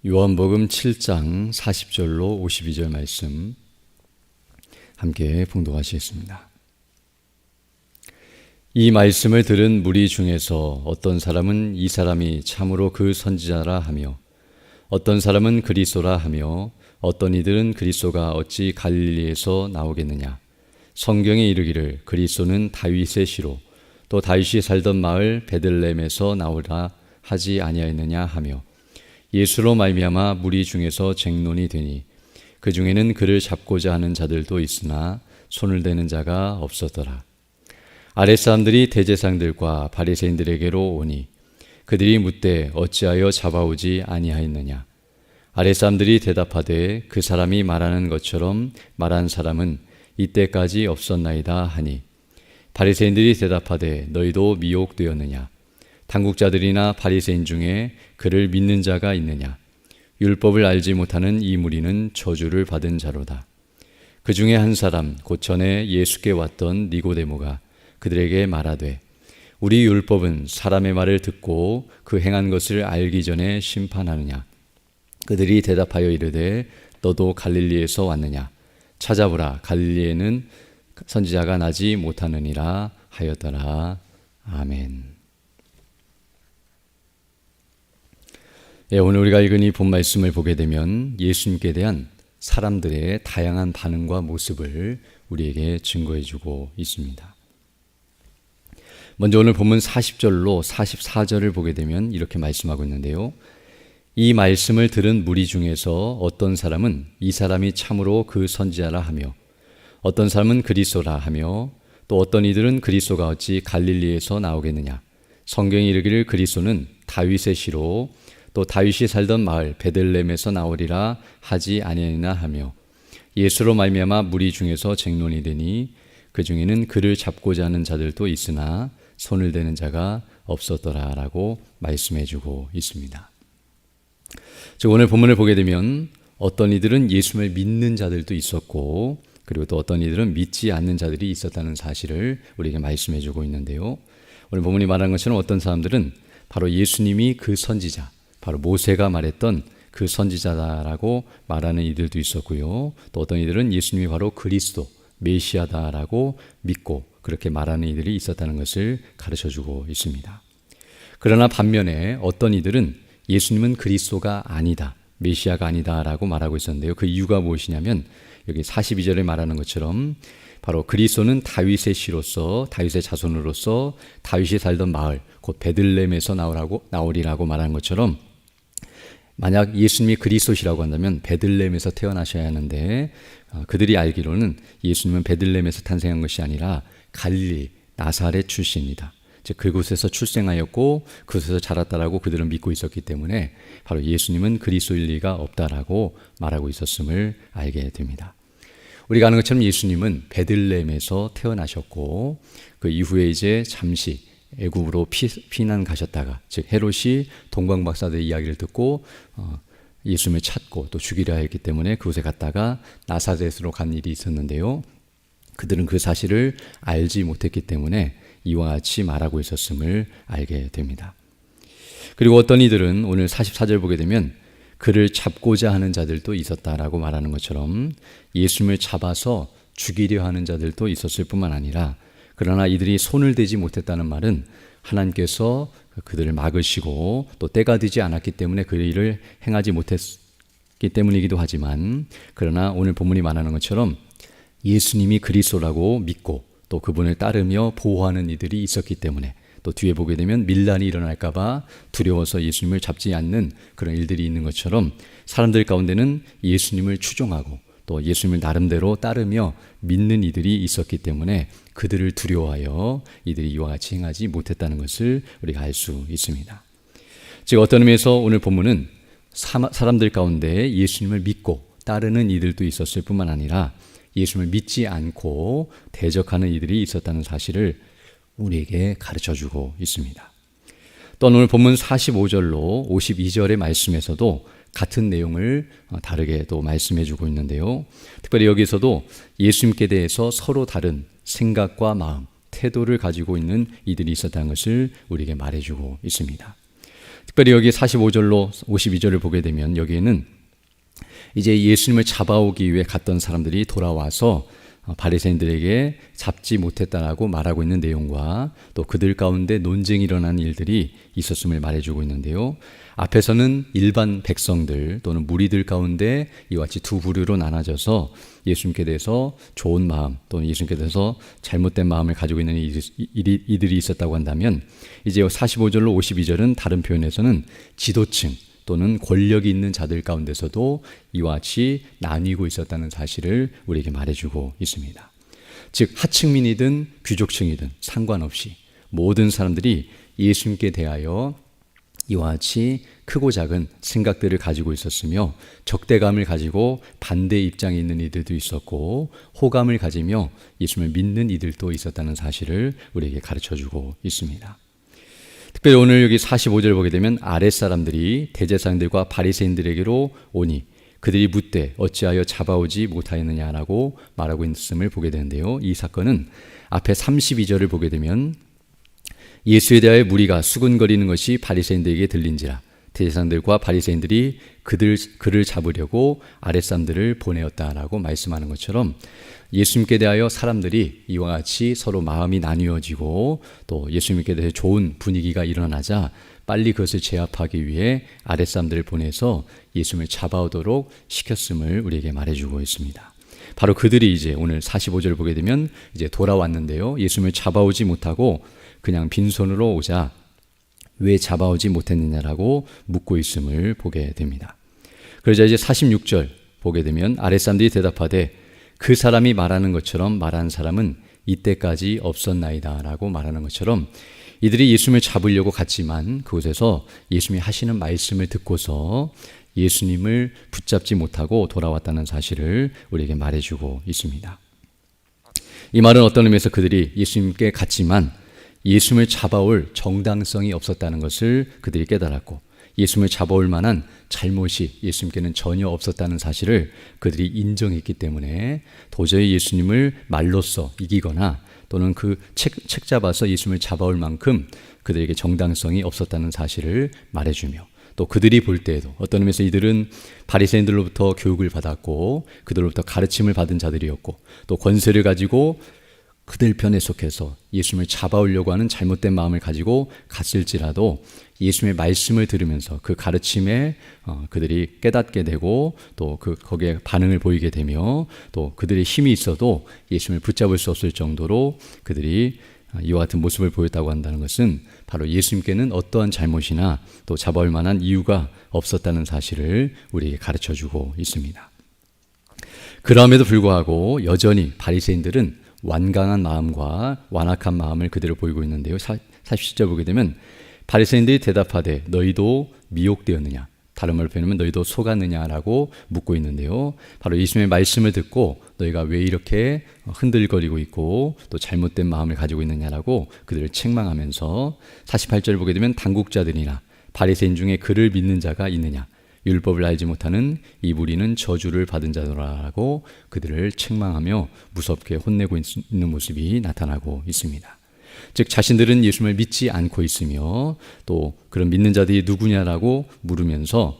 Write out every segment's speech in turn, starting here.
요한복음 7장 40절로 52절 말씀 함께 봉독하시겠습니다. 이 말씀을 들은 무리 중에서 어떤 사람은 이 사람이 참으로 그 선지자라 하며 어떤 사람은 그리스도라 하며 어떤 이들은 그리스도가 어찌 갈릴리에서 나오겠느냐. 성경에 이르기를 그리스도는 다윗의 시로 또 다윗이 살던 마을 베들레헴에서 나오라 하지 아니하였느냐 하며 예수로 말미암아 무리 중에서 쟁론이 되니 그 중에는 그를 잡고자 하는 자들도 있으나 손을 대는 자가 없었더라. 아랫사람들이 대제사장들과 바리새인들에게로 오니 그들이 묻되 어찌하여 잡아오지 아니하였느냐. 아랫사람들이 대답하되 그 사람이 말하는 것처럼 말한 사람은 이때까지 없었나이다 하니 바리새인들이 대답하되 너희도 미혹되었느냐. 당국자들이나 바리새인 중에 그를 믿는 자가 있느냐. 율법을 알지 못하는 이 무리는 저주를 받은 자로다. 그 중에 한 사람 곧 전에 예수께 왔던 니고데모가 그들에게 말하되 우리 율법은 사람의 말을 듣고 그 행한 것을 알기 전에 심판하느냐. 그들이 대답하여 이르되 너도 갈릴리에서 왔느냐. 찾아보라 갈릴리에는 선지자가 나지 못하느니라 하였더라. 아멘. 오늘 우리가 읽은 이 본 말씀을 보게 되면 예수님께 대한 사람들의 다양한 반응과 모습을 우리에게 증거해 주고 있습니다. 먼저 오늘 본문 40절로 44절을 보게 되면 이렇게 말씀하고 있는데요. 이 말씀을 들은 무리 중에서 어떤 사람은 이 사람이 참으로 그 선지자라 하며 어떤 사람은 그리스도라 하며 또 어떤 이들은 그리스도가 어찌 갈릴리에서 나오겠느냐. 성경에 이르기를 그리스도는 다윗의 시로 또 다윗이 살던 마을 베들레헴에서 나오리라 하지 아니하였나 하며 예수로 말미암아 무리 중에서 쟁론이 되니 그 중에는 그를 잡고자 하는 자들도 있으나 손을 대는 자가 없었더라라고 말씀해주고 있습니다. 즉 오늘 본문을 보게 되면 어떤 이들은 예수를 믿는 자들도 있었고 그리고 또 어떤 이들은 믿지 않는 자들이 있었다는 사실을 우리에게 말씀해주고 있는데요. 오늘 본문이 말하는 것처럼 어떤 사람들은 바로 예수님이 그 선지자 바로 모세가 말했던 그 선지자다라고 말하는 이들도 있었고요. 또 어떤 이들은 예수님이 바로 그리스도, 메시아다라고 믿고 그렇게 말하는 이들이 있었다는 것을 가르쳐주고 있습니다. 그러나 반면에 어떤 이들은 예수님은 그리스도가 아니다, 메시아가 아니다라고 말하고 있었는데요. 그 이유가 무엇이냐면 여기 42절에 말하는 것처럼 바로 그리스도는 다윗의 시로서 다윗의 자손으로서 다윗이 살던 마을 곧 베들레헴에서 나오리라고 말하는 것처럼 만약 예수님이 그리스도시라고 한다면 베들레헴에서 태어나셔야 하는데 그들이 알기로는 예수님은 베들레헴에서 탄생한 것이 아니라 갈릴리 나사렛 출신이다. 즉 그곳에서 출생하였고 그곳에서 자랐다라고 그들은 믿고 있었기 때문에 바로 예수님은 그리스도일 리가 없다라고 말하고 있었음을 알게 됩니다. 우리가 아는 것처럼 예수님은 베들레헴에서 태어나셨고 그 이후에 이제 잠시 애굽으로 피난 가셨다가 즉 헤롯이 동방박사들의 이야기를 듣고 예수님을 찾고 또 죽이려 했기 때문에 그곳에 갔다가 나사렛으로 간 일이 있었는데요. 그들은 그 사실을 알지 못했기 때문에 이와 같이 말하고 있었음을 알게 됩니다. 그리고 어떤 이들은 오늘 44절 보게 되면 그를 잡고자 하는 자들도 있었다라고 말하는 것처럼 예수님을 잡아서 죽이려 하는 자들도 있었을 뿐만 아니라 그러나 이들이 손을 대지 못했다는 말은 하나님께서 그들을 막으시고 또 때가 되지 않았기 때문에 그 일을 행하지 못했기 때문이기도 하지만 그러나 오늘 본문이 말하는 것처럼 예수님이 그리스도라고 믿고 또 그분을 따르며 보호하는 이들이 있었기 때문에 또 뒤에 보게 되면 밀란이 일어날까 봐 두려워서 예수님을 잡지 않는 그런 일들이 있는 것처럼 사람들 가운데는 예수님을 추종하고 또 예수님을 나름대로 따르며 믿는 이들이 있었기 때문에 그들을 두려워하여 이들이 이와 같이 행하지 못했다는 것을 우리가 알 수 있습니다. 즉 어떤 의미에서 오늘 본문은 사람들 가운데 예수님을 믿고 따르는 이들도 있었을 뿐만 아니라 예수님을 믿지 않고 대적하는 이들이 있었다는 사실을 우리에게 가르쳐주고 있습니다. 또 오늘 본문 45절로 52절의 말씀에서도 같은 내용을 다르게 또 말씀해 주고 있는데요. 특별히 여기서도 예수님께 대해서 서로 다른 생각과 마음, 태도를 가지고 있는 이들이 있었다는 것을 우리에게 말해주고 있습니다. 특별히 여기 45절로 52절을 보게 되면 여기에는 이제 예수님을 잡아오기 위해 갔던 사람들이 돌아와서 바리새인들에게 잡지 못했다라고 말하고 있는 내용과 또 그들 가운데 논쟁이 일어난 일들이 있었음을 말해주고 있는데요. 앞에서는 일반 백성들 또는 무리들 가운데 이와 같이 두 부류로 나눠져서 예수님께 대해서 좋은 마음 또는 예수님께 대해서 잘못된 마음을 가지고 있는 이들이 있었다고 한다면 이제 45절로 52절은 다른 표현에서는 지도층 또는 권력이 있는 자들 가운데서도 이와 같이 나뉘고 있었다는 사실을 우리에게 말해주고 있습니다. 즉 하층민이든 귀족층이든 상관없이 모든 사람들이 예수님께 대하여 이와 같이 크고 작은 생각들을 가지고 있었으며 적대감을 가지고 반대 입장에 있는 이들도 있었고 호감을 가지며 예수님을 믿는 이들도 있었다는 사실을 우리에게 가르쳐주고 있습니다. 특별히 오늘 여기 45절을 보게 되면 아랫사람들이 대제사장들과 바리새인들에게로 오니 그들이 묻되 어찌하여 잡아오지 못하였느냐라고 말하고 있음을 보게 되는데요. 이 사건은 앞에 32절을 보게 되면 예수에 대하여 무리가 수군거리는 것이 바리새인들에게 들린지라 대제사장들과 바리새인들이 그를 잡으려고 아랫사람들을 보내었다라고 말씀하는 것처럼 예수님께 대하여 사람들이 이와 같이 서로 마음이 나뉘어지고 또 예수님께 대해 좋은 분위기가 일어나자 빨리 그것을 제압하기 위해 아랫사람들을 보내서 예수님을 잡아오도록 시켰음을 우리에게 말해주고 있습니다. 바로 그들이 이제 오늘 45절을 보게 되면 이제 돌아왔는데요. 예수님을 잡아오지 못하고 그냥 빈손으로 오자 왜 잡아오지 못했느냐라고 묻고 있음을 보게 됩니다. 그러자 이제 46절 보게 되면 아랫사람들이 대답하되 그 사람이 말하는 것처럼 말하는 사람은 이때까지 없었나이다 라고 말하는 것처럼 이들이 예수님을 잡으려고 갔지만 그곳에서 예수님이 하시는 말씀을 듣고서 예수님을 붙잡지 못하고 돌아왔다는 사실을 우리에게 말해주고 있습니다. 이 말은 어떤 의미에서 그들이 예수님께 갔지만 예수님을 잡아올 정당성이 없었다는 것을 그들이 깨달았고 예수님을 잡아올 만한 잘못이 예수님께는 전혀 없었다는 사실을 그들이 인정했기 때문에 도저히 예수님을 말로써 이기거나 또는 그 책 잡아서 예수님을 잡아올 만큼 그들에게 정당성이 없었다는 사실을 말해주며 또 그들이 볼 때에도 어떤 의미에서 이들은 바리새인들로부터 교육을 받았고 그들로부터 가르침을 받은 자들이었고 또 권세를 가지고 그들 편에 속해서 예수님을 잡아오려고 하는 잘못된 마음을 가지고 갔을지라도 예수님의 말씀을 들으면서 그 가르침에 그들이 깨닫게 되고 또 거기에 반응을 보이게 되며 또 그들의 힘이 있어도 예수님을 붙잡을 수 없을 정도로 그들이 이와 같은 모습을 보였다고 한다는 것은 바로 예수님께는 어떠한 잘못이나 또 잡아올 만한 이유가 없었다는 사실을 우리에게 가르쳐주고 있습니다. 그럼에도 불구하고 여전히 바리새인들은 완강한 마음과 완악한 마음을 그대로 보이고 있는데요. 40절 보게 되면 바리새인들이 대답하되 너희도 미혹되었느냐 다른 말로 표현하면 너희도 속았느냐라고 묻고 있는데요. 바로 예수님의 말씀을 듣고 너희가 왜 이렇게 흔들거리고 있고 또 잘못된 마음을 가지고 있느냐라고 그들을 책망하면서 48절 보게 되면 당국자들이나 바리새인 중에 그를 믿는 자가 있느냐 율법을 알지 못하는 이 무리는 저주를 받은 자더라라고 그들을 책망하며 무섭게 혼내고 있는 모습이 나타나고 있습니다. 즉 자신들은 예수님을 믿지 않고 있으며 또 그런 믿는 자들이 누구냐라고 물으면서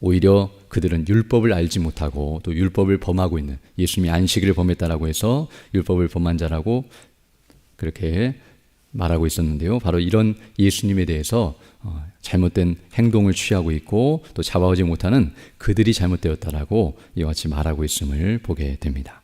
오히려 그들은 율법을 알지 못하고 또 율법을 범하고 있는 예수님이 안식일을 범했다라고 해서 율법을 범한 자라고 그렇게 말하고 있었는데요. 바로 이런 예수님에 대해서 잘못된 행동을 취하고 있고 또 잡아오지 못하는 그들이 잘못되었다라고 이와 같이 말하고 있음을 보게 됩니다.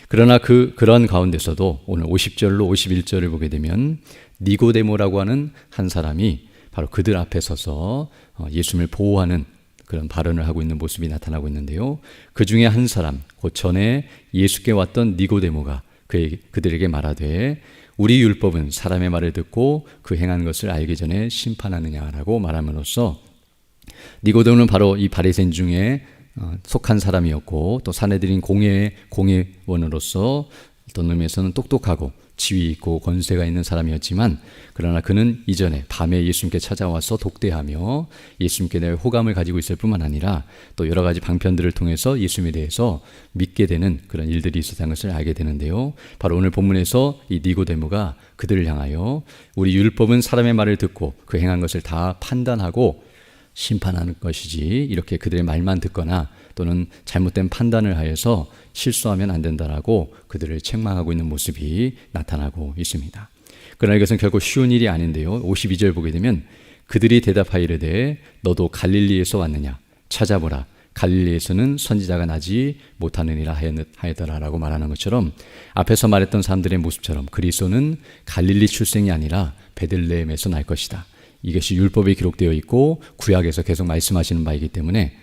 그러나 그런 가운데서도 오늘 50절로 51절을 보게 되면 니고데모라고 하는 한 사람이 바로 그들 앞에 서서 예수님을 보호하는 그런 발언을 하고 있는 모습이 나타나고 있는데요. 그 중에 한 사람, 곧 전에 예수께 왔던 니고데모가 그들에게 말하되 우리 율법은 사람의 말을 듣고 그 행한 것을 알기 전에 심판하느냐라고 말함으로써 니고데모는 바로 이 바리새인 중에 속한 사람이었고 또 사내들인 공회원으로서 어떤 의미에서는 똑똑하고 지위 있고 권세가 있는 사람이었지만, 그러나 그는 이전에 밤에 예수님께 찾아와서 독대하며 예수님께 대해 호감을 가지고 있을 뿐만 아니라 또 여러 가지 방편들을 통해서 예수님에 대해서 믿게 되는 그런 일들이 있었다는 것을 알게 되는데요. 바로 오늘 본문에서 이 니고데모가 그들을 향하여 우리 율법은 사람의 말을 듣고 그 행한 것을 다 판단하고 심판하는 것이지, 이렇게 그들의 말만 듣거나 또는 잘못된 판단을 하여서 실수하면 안 된다라고 그들을 책망하고 있는 모습이 나타나고 있습니다. 그러나 이것은 결코 쉬운 일이 아닌데요. 52절 보게 되면 그들이 대답하여 이르되 너도 갈릴리에서 왔느냐? 찾아보라. 갈릴리에서는 선지자가 나지 못하느니라 하였더라라고 말하는 것처럼, 앞에서 말했던 사람들의 모습처럼 그리스도는 갈릴리 출생이 아니라 베들레헴에서 날 것이다. 이것이 율법에 기록되어 있고 구약에서 계속 말씀하시는 바이기 때문에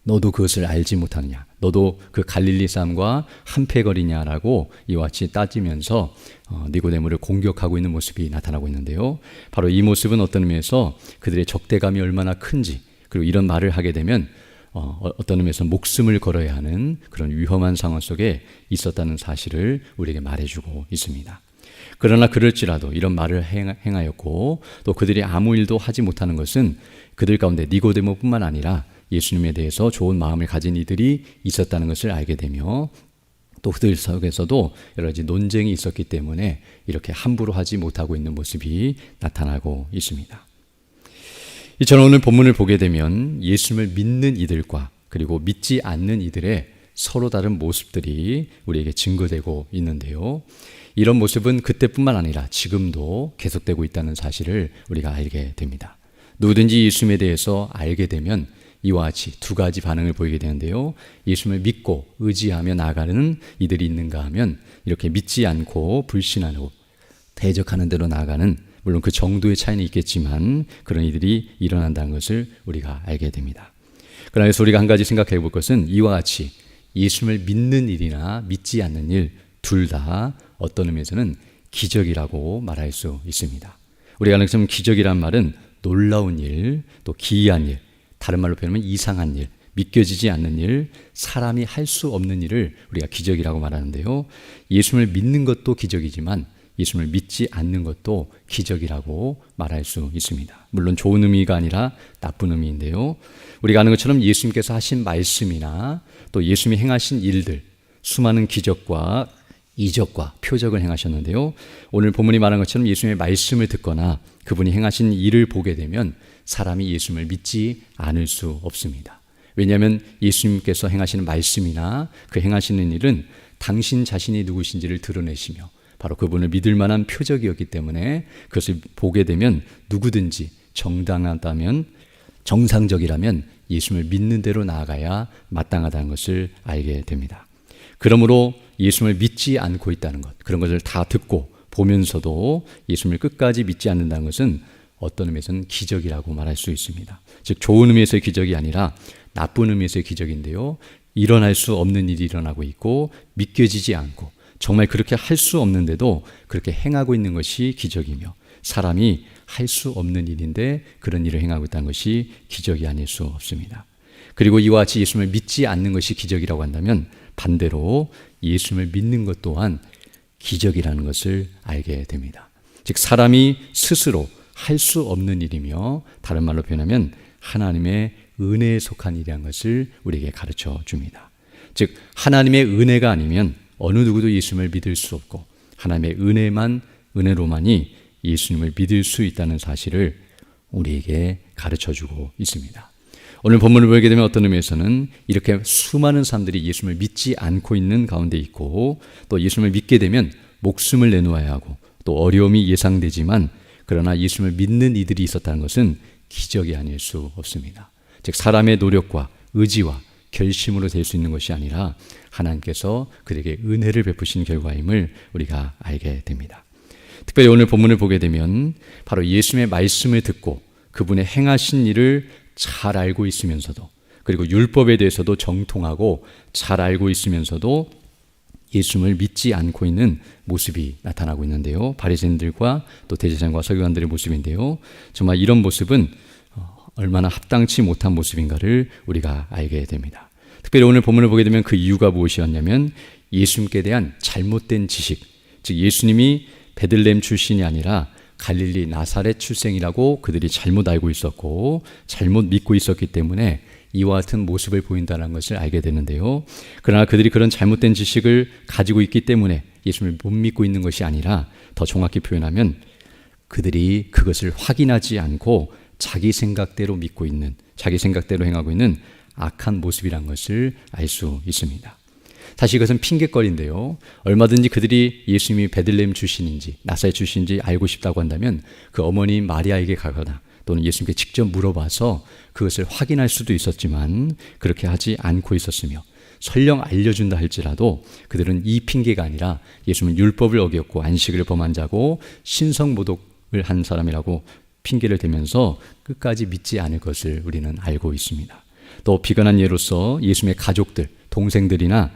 너도 그것을 알지 못하느냐? 너도 그 갈릴리 사람과 한패거리냐라고 이와 같이 따지면서 니고데모를 공격하고 있는 모습이 나타나고 있는데요. 바로 이 모습은 어떤 의미에서 그들의 적대감이 얼마나 큰지, 그리고 이런 말을 하게 되면 어떤 의미에서 목숨을 걸어야 하는 그런 위험한 상황 속에 있었다는 사실을 우리에게 말해주고 있습니다. 그러나 그럴지라도 이런 말을 행하였고 또 그들이 아무 일도 하지 못하는 것은 그들 가운데 니고데모뿐만 아니라 예수님에 대해서 좋은 마음을 가진 이들이 있었다는 것을 알게 되며, 또 그들 속에서도 여러 가지 논쟁이 있었기 때문에 이렇게 함부로 하지 못하고 있는 모습이 나타나고 있습니다. 저는 오늘 본문을 보게 되면 예수님을 믿는 이들과 그리고 믿지 않는 이들의 서로 다른 모습들이 우리에게 증거되고 있는데요. 이런 모습은 그때뿐만 아니라 지금도 계속되고 있다는 사실을 우리가 알게 됩니다. 누구든지 예수님에 대해서 알게 되면 이와 같이 두 가지 반응을 보이게 되는데요. 예수님을 믿고 의지하며 나아가는 이들이 있는가 하면 이렇게 믿지 않고 불신하고 대적하는 대로 나아가는, 물론 그 정도의 차이는 있겠지만 그런 이들이 일어난다는 것을 우리가 알게 됩니다. 그래서 우리가 한 가지 생각해 볼 것은 이와 같이 예수님을 믿는 일이나 믿지 않는 일 둘 다 어떤 의미에서는 기적이라고 말할 수 있습니다. 우리가 하는 것은 기적이란 말은 놀라운 일, 또 기이한 일, 다른 말로 표현하면 이상한 일, 믿겨지지 않는 일, 사람이 할 수 없는 일을 우리가 기적이라고 말하는데요. 예수님을 믿는 것도 기적이지만 예수님을 믿지 않는 것도 기적이라고 말할 수 있습니다. 물론 좋은 의미가 아니라 나쁜 의미인데요. 우리가 아는 것처럼 예수님께서 하신 말씀이나 또 예수님이 행하신 일들, 수많은 기적과 이적과 표적을 행하셨는데요. 오늘 본문이 말한 것처럼 예수님의 말씀을 듣거나 그분이 행하신 일을 보게 되면 사람이 예수님을 믿지 않을 수 없습니다. 왜냐하면 예수님께서 행하시는 말씀이나 그 행하시는 일은 당신 자신이 누구신지를 드러내시며 바로 그분을 믿을 만한 표적이었기 때문에 그것을 보게 되면 누구든지 정당하다면, 정상적이라면 예수님을 믿는 대로 나아가야 마땅하다는 것을 알게 됩니다. 그러므로 예수님을 믿지 않고 있다는 것, 그런 것을 다 듣고 보면서도 예수님을 끝까지 믿지 않는다는 것은 어떤 의미에서는 기적이라고 말할 수 있습니다. 즉 좋은 의미에서의 기적이 아니라 나쁜 의미에서의 기적인데요. 일어날 수 없는 일이 일어나고 있고 믿겨지지 않고 정말 그렇게 할 수 없는데도 그렇게 행하고 있는 것이 기적이며, 사람이 할 수 없는 일인데 그런 일을 행하고 있다는 것이 기적이 아닐 수 없습니다. 그리고 이와 같이 예수님을 믿지 않는 것이 기적이라고 한다면 반대로 예수님을 믿는 것 또한 기적이라는 것을 알게 됩니다. 즉 사람이 스스로 할 수 없는 일이며, 다른 말로 표현하면 하나님의 은혜에 속한 일이라는 것을 우리에게 가르쳐 줍니다. 즉 하나님의 은혜가 아니면 어느 누구도 예수님을 믿을 수 없고, 하나님의 은혜로만이 예수님을 믿을 수 있다는 사실을 우리에게 가르쳐 주고 있습니다. 오늘 본문을 보게 되면 어떤 의미에서는 이렇게 수많은 사람들이 예수님을 믿지 않고 있는 가운데 있고, 또 예수님을 믿게 되면 목숨을 내놓아야 하고 또 어려움이 예상되지만, 그러나 예수님을 믿는 이들이 있었다는 것은 기적이 아닐 수 없습니다. 즉 사람의 노력과 의지와 결심으로 될 수 있는 것이 아니라 하나님께서 그에게 은혜를 베푸신 결과임을 우리가 알게 됩니다. 특별히 오늘 본문을 보게 되면 바로 예수님의 말씀을 듣고 그분의 행하신 일을 잘 알고 있으면서도, 그리고 율법에 대해서도 정통하고 잘 알고 있으면서도 예수님을 믿지 않고 있는 모습이 나타나고 있는데요. 바리새인들과 또 대제사장과 서기관들의 모습인데요. 정말 이런 모습은 얼마나 합당치 못한 모습인가를 우리가 알게 됩니다. 특별히 오늘 본문을 보게 되면 그 이유가 무엇이었냐면 예수님께 대한 잘못된 지식, 즉 예수님이 베들레헴 출신이 아니라 갈릴리 나사렛 출생이라고 그들이 잘못 알고 있었고 잘못 믿고 있었기 때문에 이와 같은 모습을 보인다는 것을 알게 되는데요. 그러나 그들이 그런 잘못된 지식을 가지고 있기 때문에 예수님을 못 믿고 있는 것이 아니라 더 정확히 표현하면 그들이 그것을 확인하지 않고 자기 생각대로 믿고 있는, 자기 생각대로 행하고 있는 악한 모습이란 것을 알 수 있습니다. 사실 이것은 핑계거리인데요. 얼마든지 그들이 예수님이 베들레헴 출신인지 나사렛 출신인지 알고 싶다고 한다면 그 어머니 마리아에게 가거나 또는 예수님께 직접 물어봐서 그것을 확인할 수도 있었지만 그렇게 하지 않고 있었으며 설령 알려준다 할지라도 그들은 이 핑계가 아니라 예수님은 율법을 어겼고 안식을 범한 자고 신성모독을 한 사람이라고 핑계를 대면서 끝까지 믿지 않을 것을 우리는 알고 있습니다. 또 비관한 예로서 예수님의 가족들, 동생들이나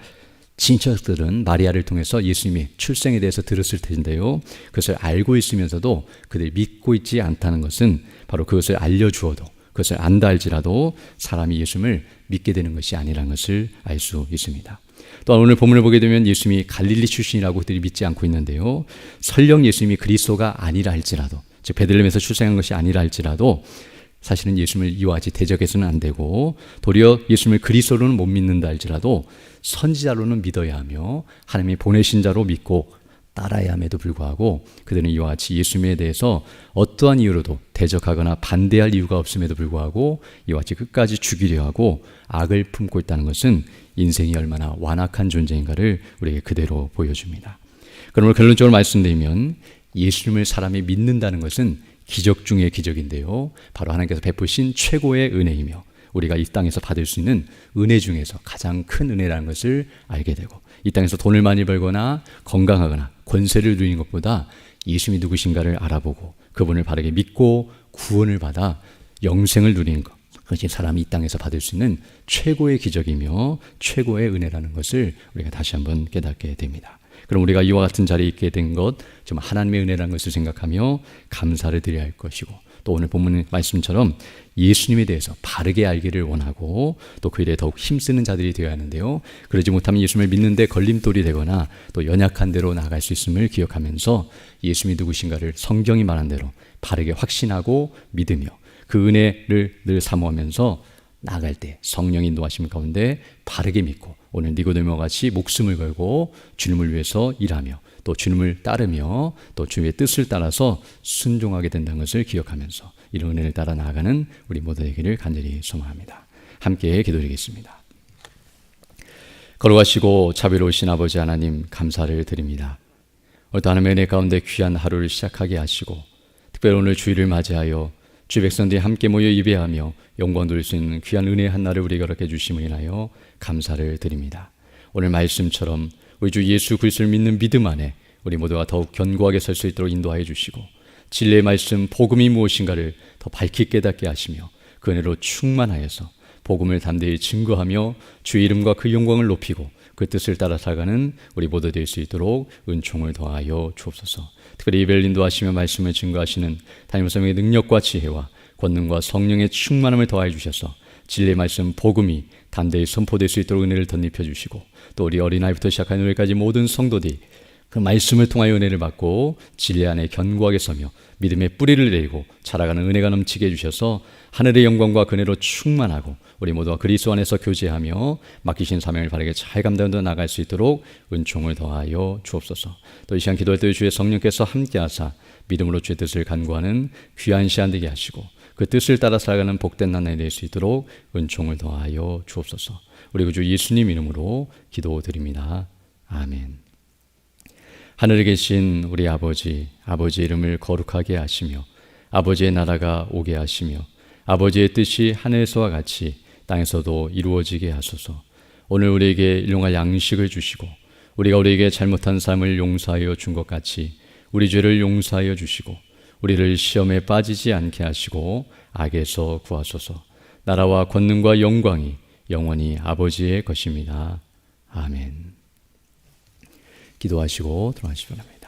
친척들은 마리아를 통해서 예수님이 출생에 대해서 들었을 텐데요. 그것을 알고 있으면서도 그들이 믿고 있지 않다는 것은 바로 그것을 알려주어도 그것을 안다 할지라도 사람이 예수님을 믿게 되는 것이 아니라는 것을 알 수 있습니다. 또한 오늘 본문을 보게 되면 예수님이 갈릴리 출신이라고 그들이 믿지 않고 있는데요. 설령 예수님이 그리스도가 아니라 할지라도 즉 베들레헴에서 출생한 것이 아니라 할지라도 사실은 예수님을 이와 같이 대적해서는 안 되고 도리어 예수님을 그리스도로는 못 믿는다 할지라도 선지자로는 믿어야 하며 하나님이 보내신 자로 믿고 따라야 함에도 불구하고 그들은 이와 같이 예수님에 대해서 어떠한 이유로도 대적하거나 반대할 이유가 없음에도 불구하고 이와 같이 끝까지 죽이려 하고 악을 품고 있다는 것은 인생이 얼마나 완악한 존재인가를 우리에게 그대로 보여줍니다. 그러므로 결론적으로 말씀드리면 예수님을 사람이 믿는다는 것은 기적 중의 기적인데요. 바로 하나님께서 베푸신 최고의 은혜이며 우리가 이 땅에서 받을 수 있는 은혜 중에서 가장 큰 은혜라는 것을 알게 되고 이 땅에서 돈을 많이 벌거나 건강하거나 권세를 누리는 것보다 예수님이 누구신가를 알아보고 그분을 바르게 믿고 구원을 받아 영생을 누리는 것, 그것이 사람이 이 땅에서 받을 수 있는 최고의 기적이며 최고의 은혜라는 것을 우리가 다시 한번 깨닫게 됩니다. 그럼 우리가 이와 같은 자리에 있게 된 것 정말 하나님의 은혜라는 것을 생각하며 감사를 드려야 할 것이고 또 오늘 본문 말씀처럼 예수님에 대해서 바르게 알기를 원하고 또 그에 대해 더욱 힘쓰는 자들이 되어야 하는데요. 그러지 못하면 예수님을 믿는데 걸림돌이 되거나 또 연약한 대로 나아갈 수 있음을 기억하면서 예수님이 누구신가를 성경이 말한 대로 바르게 확신하고 믿으며 그 은혜를 늘 사모하면서 나아갈 때 성령이 인도하심 가운데 바르게 믿고 오늘 니고데모와 같이 목숨을 걸고 주님을 위해서 일하며 또 주님을 따르며 또 주님의 뜻을 따라서 순종하게 된다는 것을 기억하면서 이런 은혜를 따라 나아가는 우리 모두 되기를 간절히 소망합니다. 함께 기도드리겠습니다. 걸어가시고 자비로우신 아버지 하나님 감사를 드립니다. 오늘도 하나님의 은혜 가운데 귀한 하루를 시작하게 하시고 특별히 오늘 주일을 맞이하여 주 백성들이 함께 모여 예배하며 영광 돌릴 수 있는 귀한 은혜의 한 날을 우리에게 허락해 주심을 인하여 감사를 드립니다. 오늘 말씀처럼 우리 주 예수 그리스도를 믿는 믿음 안에 우리 모두가 더욱 견고하게 설 수 있도록 인도하여 주시고 진리의 말씀 복음이 무엇인가를 더 밝히 깨닫게 하시며 그 은혜로 충만하여서 복음을 담대히 증거하며 주의 이름과 그 영광을 높이고 그 뜻을 따라 살아가는 우리 모두 될 수 있도록 은총을 더하여 주옵소서. 특별히 예배를 인도하시며 말씀을 증거하시는 담임 목사님의 능력과 지혜와 권능과 성령의 충만함을 더하여 주셔서 진리의 말씀 복음이 담대히 선포될 수 있도록 은혜를 덧입혀 주시고 또 우리 어린아이부터 시작한 우리까지 모든 성도들이 그 말씀을 통하여 은혜를 받고 진리 안에 견고하게 서며 믿음의 뿌리를 내리고 자라가는 은혜가 넘치게 해주셔서 하늘의 영광과 그네로 충만하고 우리 모두가 그리스도 안에서 교제하며 맡기신 사명을 바르게 잘 감당하며 나갈 수 있도록 은총을 더하여 주옵소서. 또 이 시간 기도할 때 주의 성령께서 함께하사 믿음으로 주의 뜻을 간구하는 귀한 시간 되게 하시고 그 뜻을 따라 살아가는 복된 나날이 될 수 있도록 은총을 더하여 주옵소서. 우리 구주 예수님 이름으로 기도드립니다. 아멘. 하늘에 계신 우리 아버지의 이름을 거룩하게 하시며 아버지의 나라가 오게 하시며 아버지의 뜻이 하늘에서와 같이 땅에서도 이루어지게 하소서. 오늘 우리에게 일용할 양식을 주시고 우리가 우리에게 잘못한 삶을 용서하여 준 것 같이 우리 죄를 용서하여 주시고 우리를 시험에 빠지지 않게 하시고 악에서 구하소서. 나라와 권능과 영광이 영원히 아버지의 것입니다. 아멘. 기도하시고 들어가시기 바랍니다.